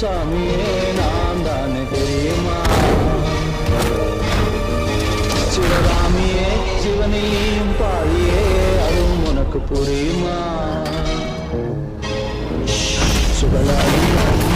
சாமியே நான் தானே தெரியுமா? சிவகாமியே சிவனையும் பாதியே அதுவும் உனக்கு புரியுமா? சுகலாயும்